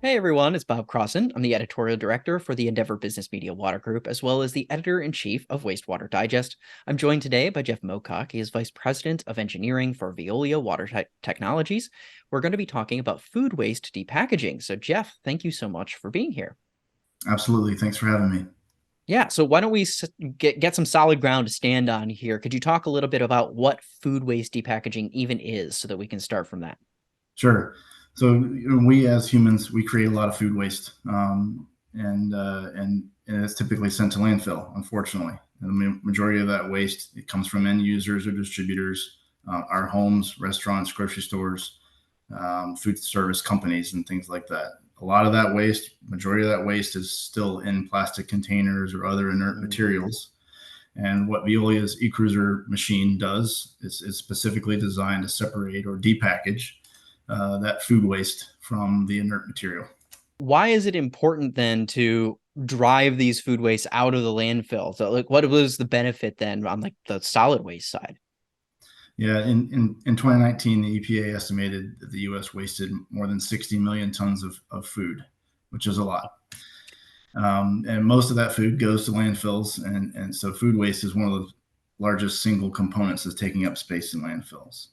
Hey everyone, it's Bob Crossan. I'm the editorial director for the Endeavor Business Media Water Group, as well as the editor-in-chief of Wastewater Digest. I'm joined today by Jeff Mocock. He is vice president of engineering for Veolia Water Technologies. We're going to be talking about food waste depackaging. So Jeff, thank you so much for being here. Absolutely. Thanks for having me. Yeah, so why don't we get some solid ground to stand on here? Could you talk a little bit about what food waste depackaging even is so that we can start from that? Sure. So we as humans, we create a lot of food waste, and it's typically sent to landfill. Unfortunately, and the majority of that waste it comes from end users or distributors, our homes, restaurants, grocery stores, food service companies, and things like that. A lot of that waste, majority of that waste, is still in plastic containers or other inert materials. And what Veolia's Ecrusor machine does is specifically designed to separate or depackage that food waste from the inert material. Why is it important then to drive these food waste out of the landfill? So, like, what was the benefit then on like the solid waste side? Yeah, in 2019, the EPA estimated that the U.S. wasted more than 60 million tons of food, which is a lot. And most of that food goes to landfills, and so food waste is one of the largest single components that's taking up space in landfills.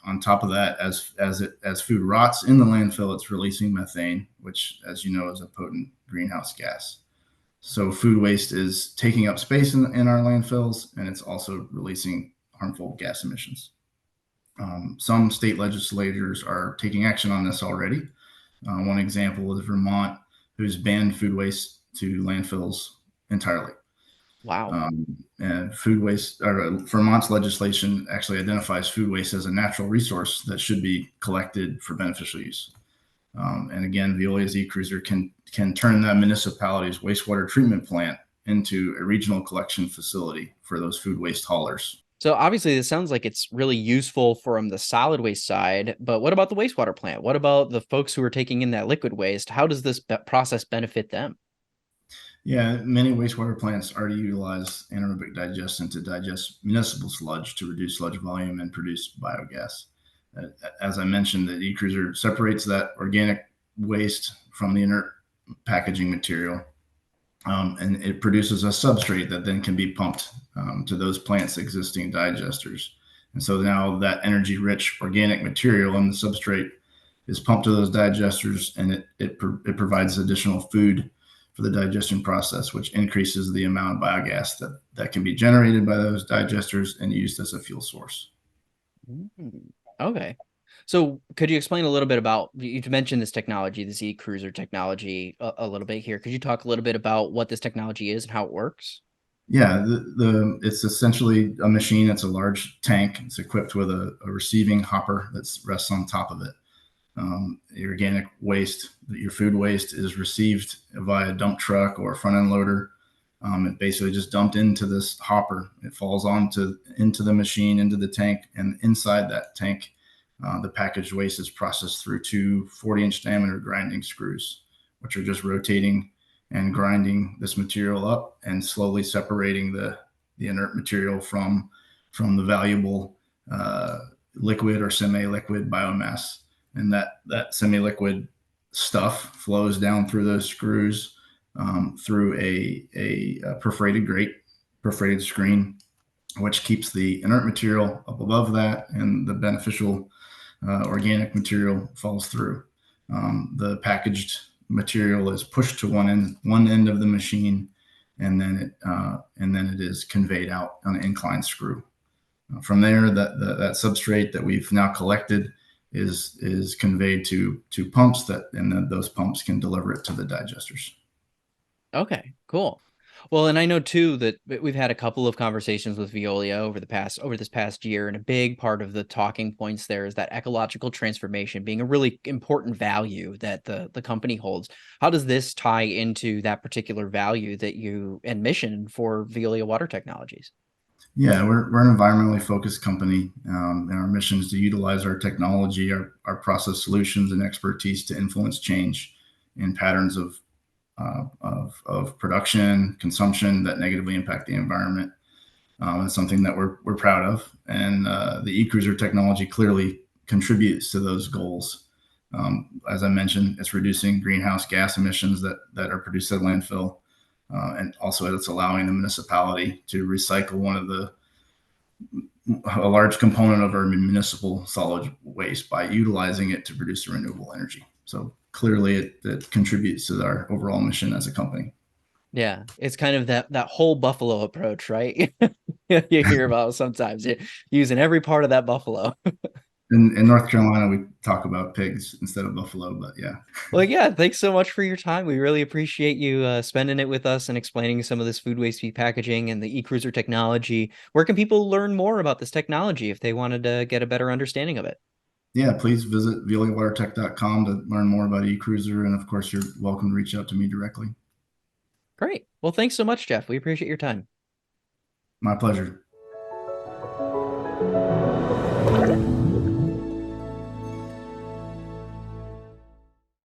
On top of that, as food rots in the landfill, it's releasing methane, which, as you know, is a potent greenhouse gas. So food waste is taking up space in our landfills, and it's also releasing harmful gas emissions. Some state legislators are taking action on this already. One example is Vermont, who's banned food waste to landfills entirely. Wow. And food waste, or Vermont's legislation actually identifies food waste as a natural resource that should be collected for beneficial use. And again, Veolia's Ecrusor can turn that municipality's wastewater treatment plant into a regional collection facility for those food waste haulers. So obviously this sounds like it's really useful from the solid waste side, but what about the wastewater plant? What about the folks who are taking in that liquid waste? How does this process benefit them? Yeah, many wastewater plants already utilize anaerobic digestion to digest municipal sludge to reduce sludge volume and produce biogas. As I mentioned, the Ecrusor separates that organic waste from the inert packaging material, and it produces a substrate that then can be pumped to those plants' existing digesters. And so now that energy-rich organic material in the substrate is pumped to those digesters, and it provides additional food for the digestion process, which increases the amount of biogas that can be generated by those digesters and used as a fuel source. Mm, okay. So could you explain a little bit about, you mentioned this technology, this Ecrusor technology a little bit here. Could you talk a little bit about what this technology is and how it works? Yeah, it's essentially a machine. It's a large tank. It's equipped with a receiving hopper that rests on top of it. Your organic waste, your food waste, is received via dump truck or front end loader. It basically just dumped into this hopper. It falls into the machine, into the tank, and inside that tank, the packaged waste is processed through two 40-inch diameter grinding screws, which are just rotating and grinding this material up and slowly separating the inert material from the valuable liquid or semi-liquid biomass. And that semi-liquid stuff flows down through those screws through a perforated grate, perforated screen, which keeps the inert material up above that, and the beneficial organic material falls through. The packaged material is pushed to one end of the machine, and then it is conveyed out on an inclined screw. From there, that substrate that we've now collected is conveyed to pumps and then those pumps can deliver it to the digesters. Okay, cool. Well, and I know too that we've had a couple of conversations with Veolia over this past year, and a big part of the talking points there is that ecological transformation being a really important value that the company holds. How does this tie into that particular value that you and mission for Veolia Water Technologies? Yeah, we're an environmentally focused company, and our mission is to utilize our technology, our process solutions, and expertise to influence change in patterns of production, consumption that negatively impact the environment. It's something that we're proud of, and the Ecrusor technology clearly contributes to those goals. As I mentioned, it's reducing greenhouse gas emissions that are produced at landfill, and also it's allowing the municipality to recycle a large component of our municipal solid waste by utilizing it to produce renewable energy. So clearly, it contributes to our overall mission as a company. Yeah, it's kind of that whole buffalo approach, right? You hear about sometimes you're using every part of that buffalo. In North Carolina, we talk about pigs instead of buffalo, but yeah. Well, yeah, thanks so much for your time. We really appreciate you spending it with us and explaining some of this food waste packaging and the eCruiser technology. Where can people learn more about this technology if they wanted to get a better understanding of it? Yeah, please visit veoliawatertech.com to learn more about eCruiser. And of course, you're welcome to reach out to me directly. Great. Well, thanks so much, Jeff. We appreciate your time. My pleasure.